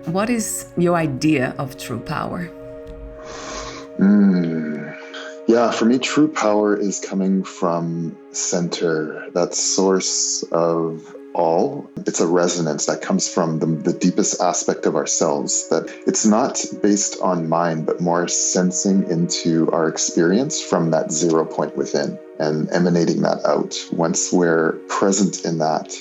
What is your idea of true power? Yeah, for me, true power is coming from center, that source of all. It's a resonance that comes from the deepest aspect of ourselves, that it's not based on mind, but more sensing into our experience from that 0 point within and emanating that out. Once we're present in that,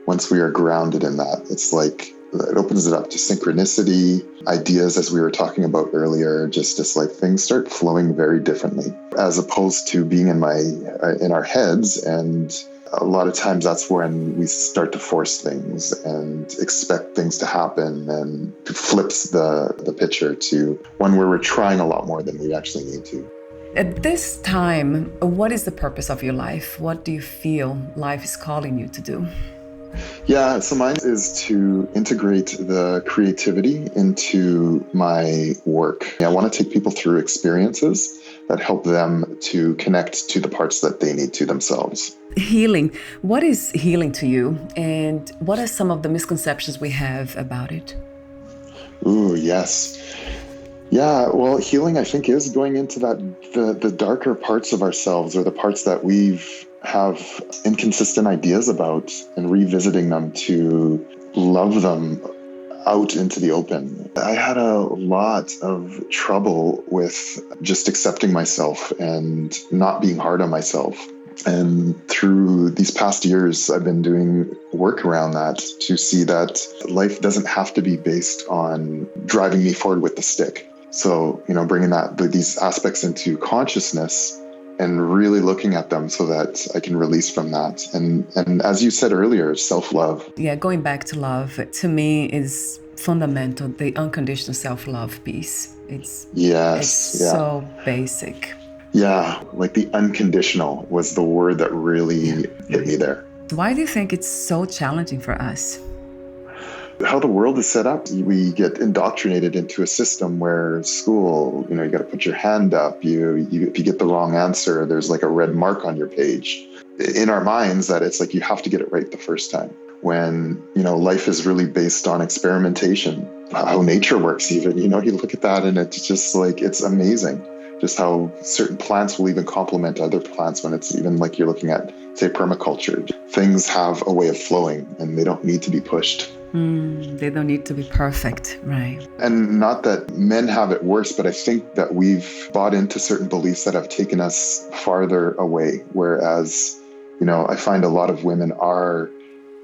once we are grounded in that, it's like it opens it up to synchronicity, ideas, as we were talking about earlier, just like things start flowing very differently, as opposed to being in our heads. And a lot of times that's when we start to force things and expect things to happen, and it flips the picture to one where we're trying a lot more than we actually need to. At this time, what is the purpose of your life? What do you feel life is calling you to do? Yeah, so mine is to integrate the creativity into my work. I want to take people through experiences that help them to connect to the parts that they need to themselves. Healing. What is healing to you? And what are some of the misconceptions we have about it? Ooh, yes. Yeah, well, healing, I think, is going into the darker parts of ourselves, or the parts that have inconsistent ideas about, and revisiting them to love them out into the open. I had a lot of trouble with just accepting myself and not being hard on myself. And through these past years, I've been doing work around that to see that life doesn't have to be based on driving me forward with the stick. So, bringing these aspects into consciousness and really looking at them so that I can release from that. And as you said earlier, self-love. Yeah, going back to love, to me, is fundamental, the unconditional self-love piece. It's so basic. Yeah, like the unconditional was the word that really hit me there. Why do you think it's so challenging for us? How the world is set up, we get indoctrinated into a system where school, you got to put your hand up. If you get the wrong answer, there's like a red mark on your page. In our minds, that it's like you have to get it right the first time. When, life is really based on experimentation, how nature works even, you look at that and it's just like, it's amazing. Just how certain plants will even complement other plants when it's even like you're looking at, say, permaculture. Things have a way of flowing and they don't need to be pushed. They don't need to be perfect, right? And not that men have it worse, but I think that we've bought into certain beliefs that have taken us farther away. Whereas, I find a lot of women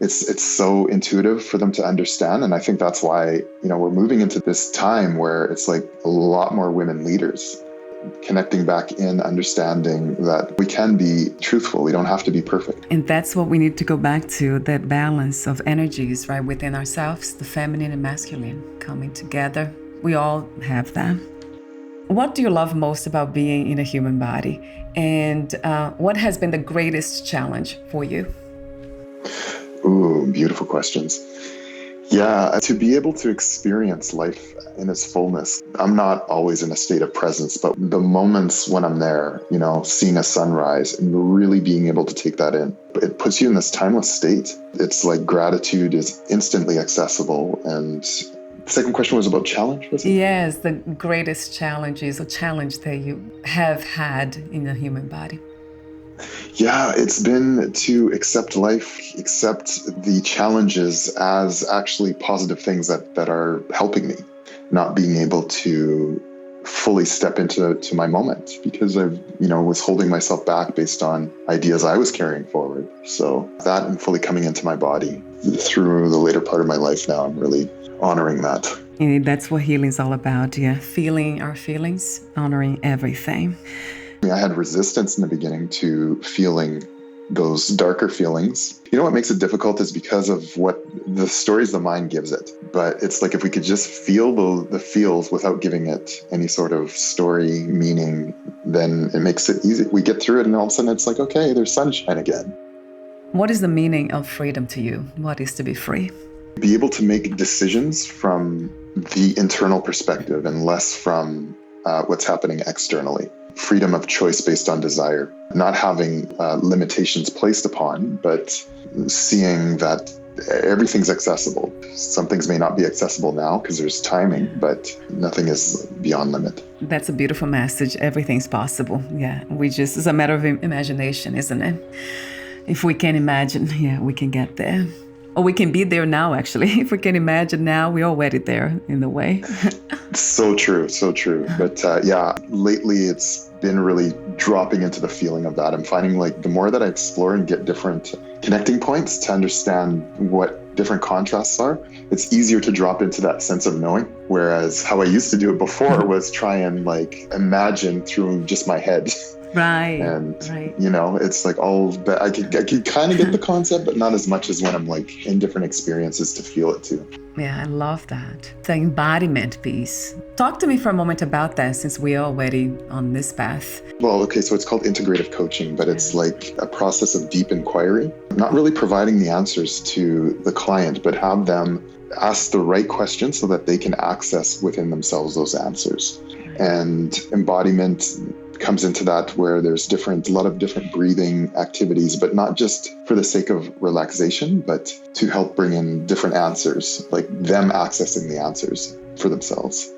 it's so intuitive for them to understand. And I think that's why, we're moving into this time where it's like a lot more women leaders. Connecting back in, understanding that we can be truthful. We don't have to be perfect. And that's what we need to go back to, that balance of energies, right, within ourselves, the feminine and masculine coming together. We all have that. What do you love most about being in a human body? And what has been the greatest challenge for you? Ooh, beautiful questions. Yeah, to be able to experience life in its fullness. I'm not always in a state of presence, but the moments when I'm there, seeing a sunrise and really being able to take that in, it puts you in this timeless state. It's like gratitude is instantly accessible. And the second question was about challenge, was it? Yes, the greatest challenge is a challenge that you have had in the human body. Yeah, it's been to accept life, accept the challenges as actually positive things that are helping me, not being able to fully step into my moment because I was holding myself back based on ideas I was carrying forward. So that and fully coming into my body through the later part of my life now, I'm really honoring that. And that's what healing is all about, yeah. Feeling our feelings, honoring everything. I had resistance in the beginning to feeling those darker feelings. What makes it difficult is because of what the stories the mind gives it. But it's like if we could just feel the feels without giving it any sort of story meaning, then it makes it easy. We get through it and all of a sudden it's like, okay, there's sunshine again. What is the meaning of freedom to you? What is to be free? Be able to make decisions from the internal perspective and less from what's happening externally. Freedom of choice based on desire, not having limitations placed upon, but seeing that everything's accessible. Some things may not be accessible now because there's timing, but nothing is beyond limit. That's a beautiful message. Everything's possible. Yeah. It's a matter of imagination, isn't it? If we can imagine, yeah, we can get there. Or we can be there now, actually. If we can imagine now, we're already there in a way. So true, so true. But lately it's been really dropping into the feeling of that. I'm finding like the more that I explore and get different connecting points to understand what different contrasts are, it's easier to drop into that sense of knowing. Whereas how I used to do it before was try and like imagine through just my head. Right. And, it's like I can kind of get the concept, but not as much as when I'm like in different experiences to feel it too. Yeah, I love that. The embodiment piece. Talk to me for a moment about that since we are already on this path. Well, okay, so it's called integrative coaching, but it's like a process of deep inquiry, not really providing the answers to the client, but have them ask the right questions so that they can access within themselves those answers. And embodiment comes into that where there's a lot of different breathing activities, but not just for the sake of relaxation, but to help bring in different answers, like them accessing the answers for themselves.